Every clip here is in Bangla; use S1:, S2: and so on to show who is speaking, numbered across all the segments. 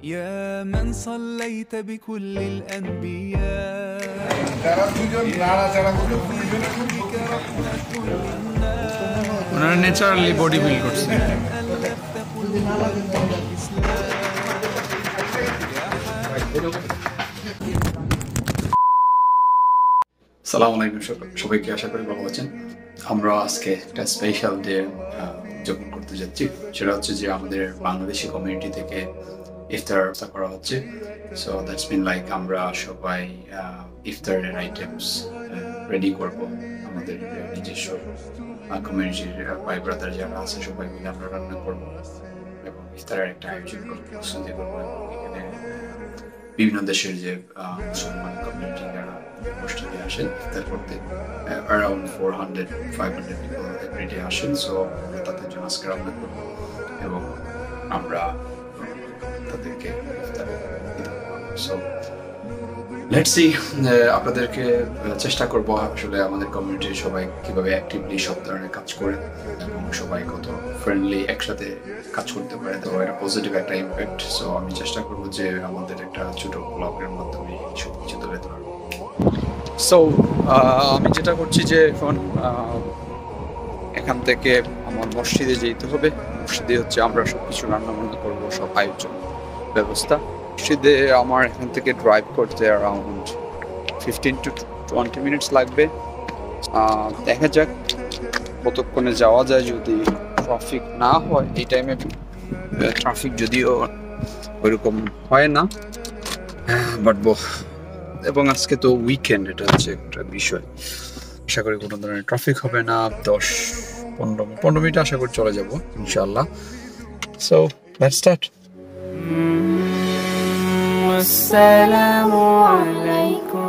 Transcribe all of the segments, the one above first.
S1: يا من صليت بكل الأنبياء
S2: ওনারা ন্যাচারালি বডি বিল্ড করছে। আসসালামু আলাইকুম সবাইকে, আশা করি ভালো আছেন। আমরা আজকে একটা স্পেশাল ডে উদযাপন করতে যাচ্ছি, সেটা হচ্ছে যে আমাদের বাংলাদেশি কমিউনিটি থেকে ইফতার করা হচ্ছে। সো দ্যাটস মিন লাইক আমরা সবাই ইফতারের আইটেমস রেডি করব আমাদের নিজস্ব কমিউনিটির ভাই ব্রাদার যারা আছে সবাই মিলে আমরা রান্না করব এবং ইফতারের একটা আয়োজন করব, প্রস্তুতি করবো। এখানে বিভিন্ন দেশের যে মুসলমান কমিউনিটি যারা মসজিদে আসেন ইফতার করতে, অ্যারাউন্ড 400-500 পিপল এভরিডে আসেন। সো আমরা তাদের জন্য আজকে রান্না করব এবং আমরা তাদেরকে ইফতার দিতে পারবো। সো লেটস সি, আপনাদেরকে চেষ্টা করবো আসলে আমাদের কমিউনিটির সবাই কিভাবে অ্যাক্টিভলি সব ধরনের কাজ করে এবং সবাই কত ফ্রেন্ডলি একসাথে কাজ করতে পারে, তো এটা পজিটিভ একটা ইম্প্যাক্ট। সো আমি চেষ্টা করবো যে আমাদের একটা ছোট ব্লগের মাধ্যমে সব কিছু তুলে ধরবো। সো আমি যেটা করছি যে এখন এখান থেকে আমার মসজিদে যেতে হবে। মসজিদে হচ্ছে আমরা সব কিছু রান্নাবান্না করবো, সব আয়োজন ব্যবস্থা। মসজিদে আমার এখান থেকে ড্রাইভ করতে অ্যারাউন্ড 15-20 মিনিটস লাগবে। দেখা যাক কতক্ষণে যাওয়া যায়, যদি ট্রাফিক না হয়। এই টাইমে ট্রাফিক যদিও ওইরকম হয় না, বাট এবং আজকে তো উইকেন্ড, এটা হচ্ছে একটা বিষয়। আশা করি কোনো ধরনের ট্রাফিক হবে না। 10-15 মিনিট আশা করি চলে যাব ইনশাআল্লাহ। So let's start. আসসালামু আলাইকুম।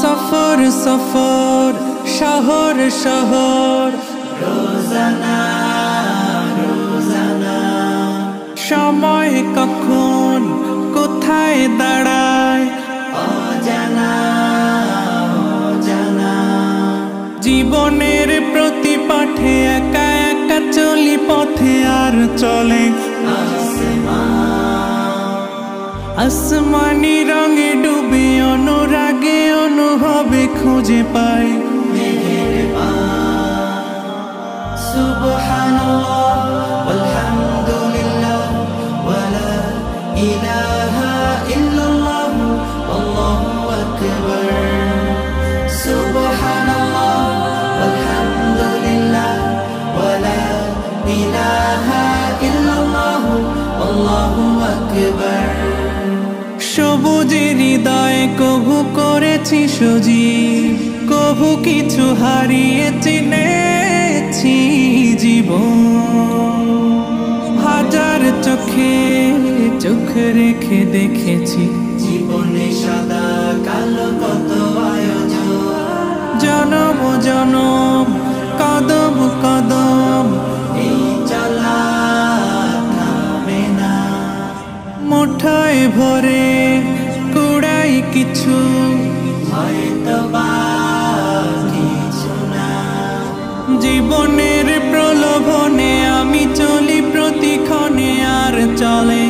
S1: সফর সফর শহর শহর রোজানা রোজানা, সময় কখন কোথায় দাঁড়ায় অজানা অজানা। জীবনের প্রতি পাঠে একা একা চলি পথে, আর চলে আসমানি রঙে ডুবে, অনুরাগে অনুভবে খুঁজে পাই সুবহানাল্লাহ আলহামদুলিল্লাহ ওয়ালা ইলাহা ইল্লাল্লাহ আল্লাহু আকবার। সুবহানাল্লাহ আলহামদুলিল্লাহ ওয়ালা ইলাহা ইল্লাল্লাহ আল্লাহু আকবার। সবুজের হৃদয়ে কভু করেছি সজীব, কভু কিছু হারিয়ে চিনেছি জীবন। হাজার চোখে চোখ রেখে দেখেছি জীবনে সাদা কালো কত আয়োজন। জনম জনম কদম কদম এই চলা থামে না। মুঠোয় ভরে কুড়াই কিছু, হয়তো বা কিছু না। জীবনের প্রলোভনে আমি চলি প্রতিক্ষণে, আর চলে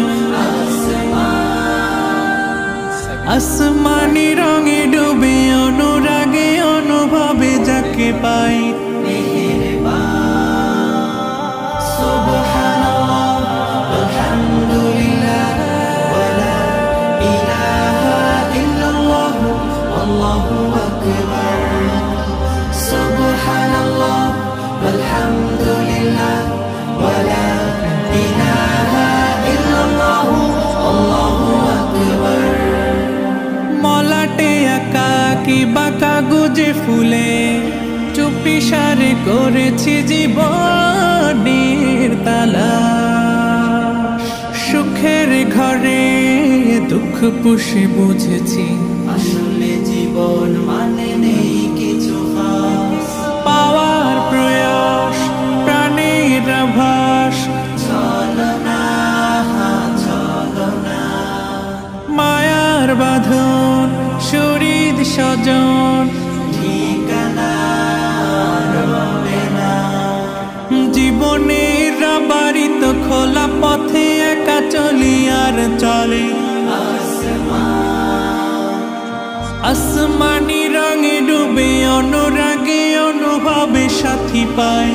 S1: আসমানি রঙে ডুবে, অনুরাগে অনুভবে যাকে পাই সুবহানাল্লাহ আলহামদুলিল্লাহ ওয়ালা ইলাহা ইল্লাল্লাহ আল্লাহু আকবার। সুবহানাল্লাহ আলহামদুলিল্লাহ ওয়ালা ইলাহা ইল্লাল্লাহ আল্লাহু আকবার। মলাটে একাকী বাঁকা গুজে ফুলে, চুপি সারে করেছি জীবনের তালা। সুখের ঘরে দুঃখ পুষে বুঝেছি আসলে জীবন মানে নেই কিছু খাস। পাওয়ার প্রয়াস আসমানি রঙে ডুবে অনুরাগে অনুভবে সাথী পায়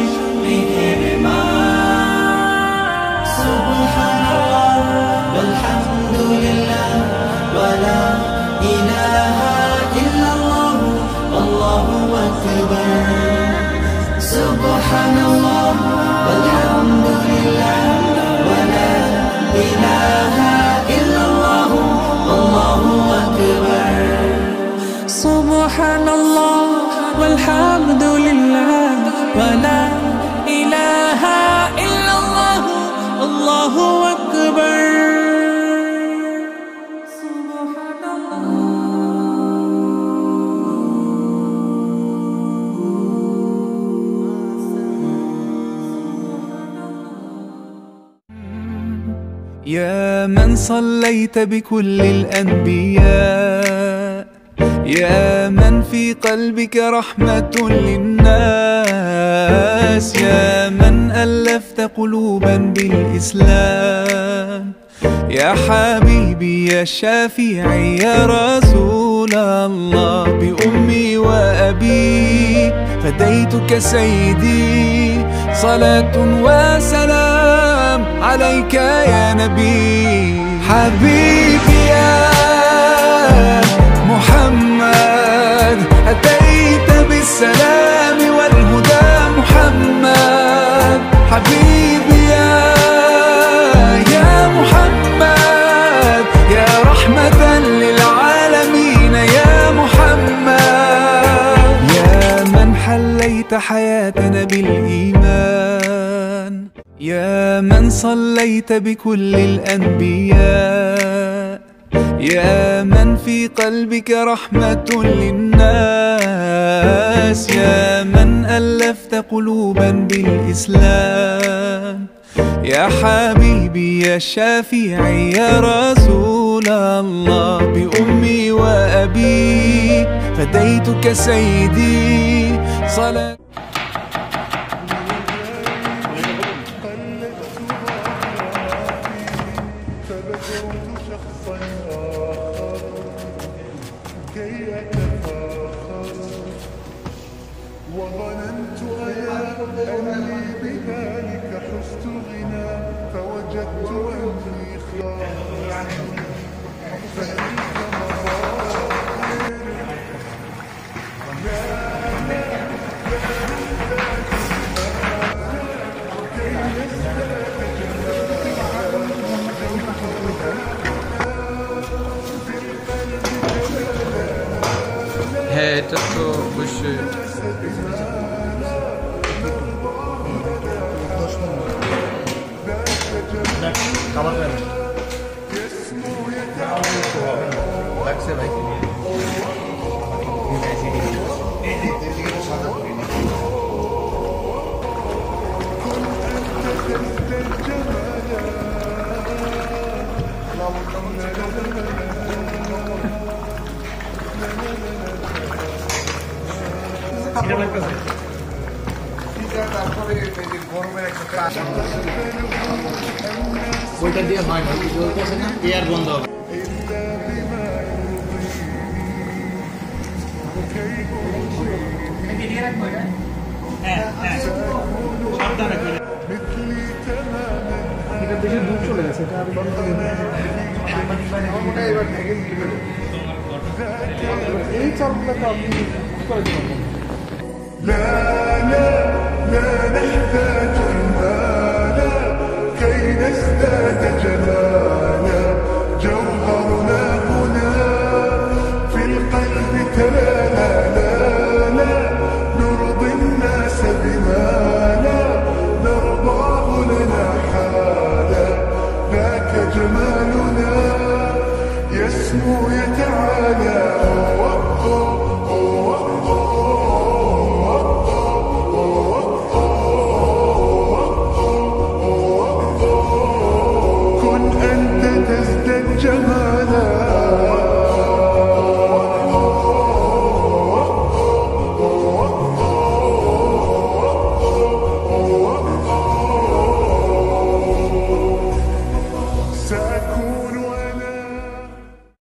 S1: সুবহানাল্লাহ ওয়ালহামদুলিল্লাহ ওয়ালা ইলাহা ইল্লাল্লাহ আল্লাহু আকবার সুবহানাল্লাহ ওয়ালহামদুলিল্লাহ ওয়ালা ইলাহা ইল্লাল্লাহ আল্লাহু আকবার সুবহানাল্লাহ ওয়ালহামদুলিল্লাহ ওয়ালা ইলাহা ইল্লাল্লাহ আল্লাহু আকবার
S3: يا من صليت بكل الأنبياء يا من في قلبك رحمة للناس يا من ألفت قلوبا بالإسلام يا حبيبي يا شافعي يا رسول الله بأمي وأبي فديتك سيدي صلاة وسلام عليك يا نبي حبيبي يا محمد أتيت بالسلام والهدى محمد حبيبي يا محمد يا رحمة للعالمين يا محمد يا من حليت حياتنا بالإيمان يا من صليت بكل الأنبياء يا من في قلبك رحمة للناس يا من ألفت قلوبا بالإسلام يا حبيبي يا شافعي يا رسول الله بأمي وأبي فديتك سيدي صلاة
S4: وظننت أني بذلك حزت غنى فوجدت أني خلاص فإنك
S5: হ্যাঁ এটা তো অবশ্যই লাগছে ভাই ওইটা দিয়ে হয় না চলতেছে না এয়ার বন্ধ হবে বেশি দূর চলে গেছে এই চালগুলোকে আপনি
S4: لا لا لا نحتاج